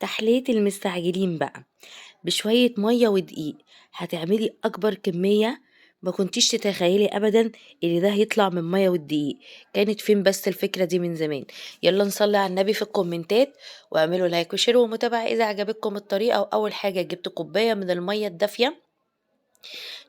تحلية المستعجلين بقى بشوية مية ودقيق هتعملي أكبر كمية. ما كنتيش تتخيلي أبدا إن ده هيطلع من مية والدقيق. كانت فين بس الفكرة دي من زمان؟ يلا نصلي على النبي في الكومنتات واعملوا لايك وشير ومتابعة إذا عجبتكم الطريقة. وأول حاجة جبت كوباية من المية الدافية،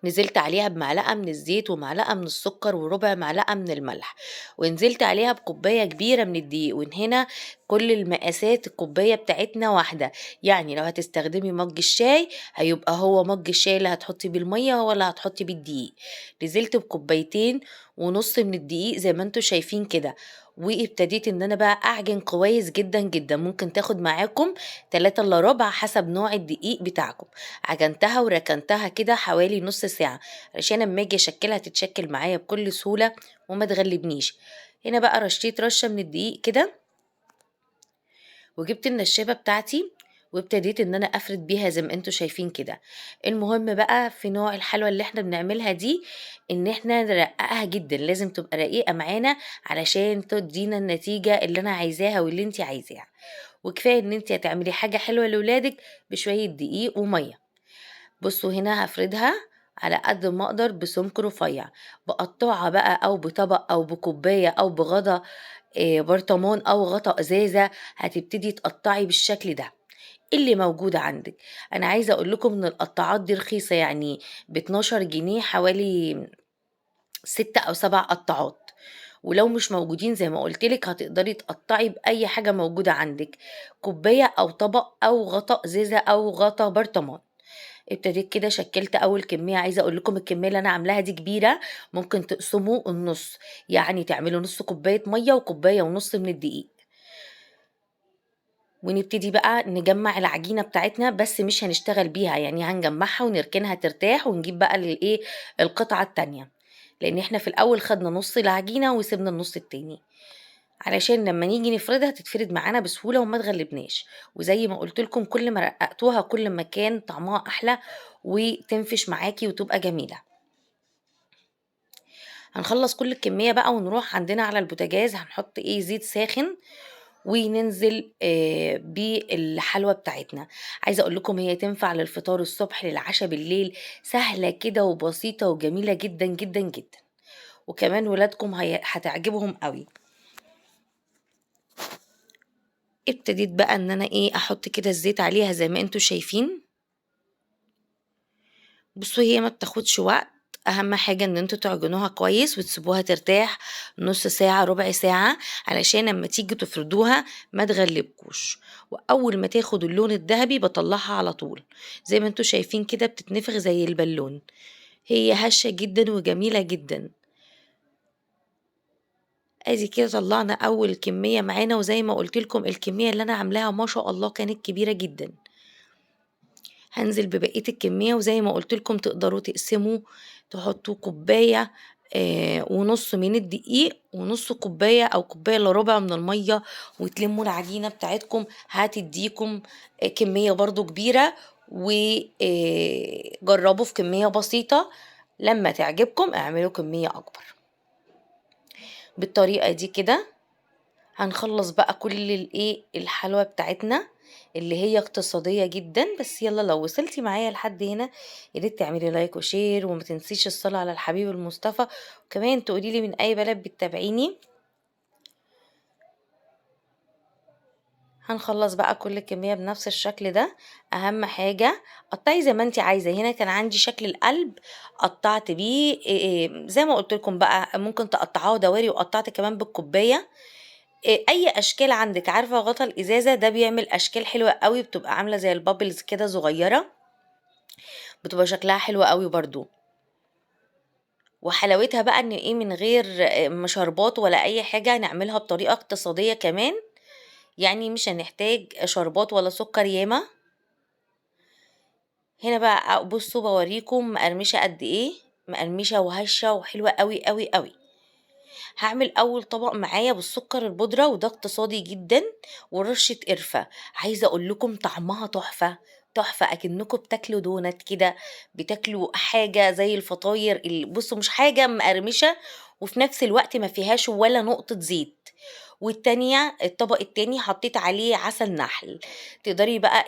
نزلت عليها بمعلقة من الزيت ومعلقة من السكر وربع معلقة من الملح، ونزلت عليها بكوباية كبيرة من الدقيق. ومن هنا كل المقاسات الكوباية بتاعتنا واحدة، يعني لو هتستخدمي مج الشاي هيبقى هو مج الشاي اللي هتحطي بيه المية ولا هتحطي بيه الدقيق. نزلت بكوبايتين ونص من الدقيق زي ما انتوا شايفين كده، وابتديت ان انا بقى اعجن كويس جدا جدا. ممكن تاخد معاكم 3 الا ربع حسب نوع الدقيق بتاعكم. عجنتها وركنتها كده حوالي نص ساعة علشان اما اجي اشكلها تتشكل معايا بكل سهولة وما تغلبنيش. هنا بقى رشيت رشة من الدقيق كده، وجبت النشابة بتاعتي وابتديت ان انا افرد بيها زي ما انتوا شايفين كده. المهم بقى في نوع الحلوى اللي احنا بنعملها دي ان احنا نرققها جدا، لازم تبقى رقيقة معانا علشان تدينا النتيجة اللي انا عايزاها واللي انت عايزاها. وكفاية ان انت هتعملي حاجة حلوة لولادك بشوية دقيق ومية. بصوا هنا هفردها على قد ما اقدر بسمك رفيع، بقطعها بقى او بطبق او بكوبايه او بغطا برطمان او غطا ازازه. هتبتدي تقطعي بالشكل ده اللي موجود عندك. انا عايزه اقول لكم ان القطاعات دي رخيصه، يعني ب 12 جنيه حوالي 6 او 7 قطاعات. ولو مش موجودين زي ما قلتلك هتقدري تقطعي بأي حاجة موجودة عندك، كوباية أو طبق أو غطا إزازة أو غطا برطمان. ابتديت كده شكلت اول كميه. عايزه اقول لكم الكميه اللي انا عاملاها دي كبيره، ممكن تقسموا النص، يعني تعملوا نص كوبايه ميه وكوبايه ونص من الدقيق. ونبتدي بقى نجمع العجينه بتاعتنا، بس مش هنشتغل بيها، يعني هنجمعها ونركنها ترتاح ونجيب بقى الايه القطعه التانية، لان احنا في الاول خدنا نص العجينه وسيبنا النص التاني علشان لما نيجي نفردها تتفرد معانا بسهولة وما تغلبناش. وزي ما قلت لكم كل ما رققتوها كل ما كان طعمها أحلى وتنفش معاكي وتبقى جميلة. هنخلص كل الكمية بقى ونروح عندنا على البوتاجاز، هنحط زيت ساخن وننزل بالحلوى بتاعتنا. عايزة اقول لكم هي تنفع للفطار الصبح للعشاء بالليل، سهلة كده وبسيطة وجميلة جدا جدا جدا. وكمان ولادكم هتعجبهم قوي. ابتديت بقى ان انا احط كده الزيت عليها زي ما انتوا شايفين. بصوا هي ما بتاخدش وقت، اهم حاجة ان انتوا تعجنوها كويس وتسيبوها ترتاح نص ساعة ربع ساعة علشان لما تيجي تفردوها ما تغلبكوش. واول ما تاخد اللون الذهبي بطلعها على طول. زي ما انتوا شايفين كده بتتنفخ زي البالون، هي هشة جدا وجميلة جدا. ادي كده طلعنا اول كمية معانا، وزي ما قلت لكم الكمية اللي انا عاملاها ما شاء الله كانت كبيرة جدا. هنزل ببقية الكمية وزي ما قلت لكم تقدروا تقسموا، تحطوا كوباية ونص من الدقيق ونص كوباية أو كوباية إلا ربع من المية، وتلموا العجينة بتاعتكم هتديكم كمية برضو كبيرة. وجربوا في كمية بسيطة، لما تعجبكم اعملوا كمية أكبر. بالطريقة دي كده هنخلص بقى كل الحلوى بتاعتنا اللي هي اقتصادية جدا. بس يلا لو وصلتي معايا لحد هنا ياريت تعملي لايك وشير وما تنسيش الصلاة على الحبيب المصطفى، وكمان تقولي لي من اي بلد بتتابعيني. هنخلص بقى كل كمية بنفس الشكل ده. اهم حاجة قطعي زي ما انت عايزة. هنا كان عندي شكل القلب قطعت بيه زي ما قلت لكم بقى، ممكن تقطعوه دواري، وقطعت كمان بالكوباية. اي اشكال عندك. عارفه غطا الازازه ده بيعمل اشكال حلوه قوي، بتبقى عامله زي البابلز كده صغيره، بتبقى شكلها حلو قوي برضو. وحلاوتها بقى ان من غير مشربات ولا اي حاجه، نعملها بطريقه اقتصاديه كمان، يعني مش هنحتاج شربات ولا سكر ياما. هنا بقى بصوا بوريكم مقرمشه قد ايه، مقرمشه وهشه وحلوه قوي قوي قوي. هعمل اول طبق معايا بالسكر البودرة وده اقتصادي جدا، ورشة قرفة. عايزة اقول لكم طعمها تحفة تحفة، اكنكم بتاكلوا دونات كده، بتاكلوا حاجة زي الفطاير. بصوا مش حاجة مقرمشة وفي نفس الوقت ما فيهاش ولا نقطة زيت، والتانية الطبق التاني حطيت عليه عسل نحل، تقدري بقى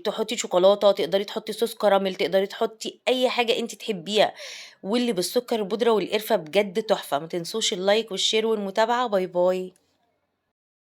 تحطّي شوكولاتة، تقدري تحطّي صوص كراميل، تقدري تحطّي أي حاجة أنتِ تحبيها، واللي بالسكر البودرة والقرفة بجد تحفة. ما تنسوش اللايك والشير والمتابعة. باي باي.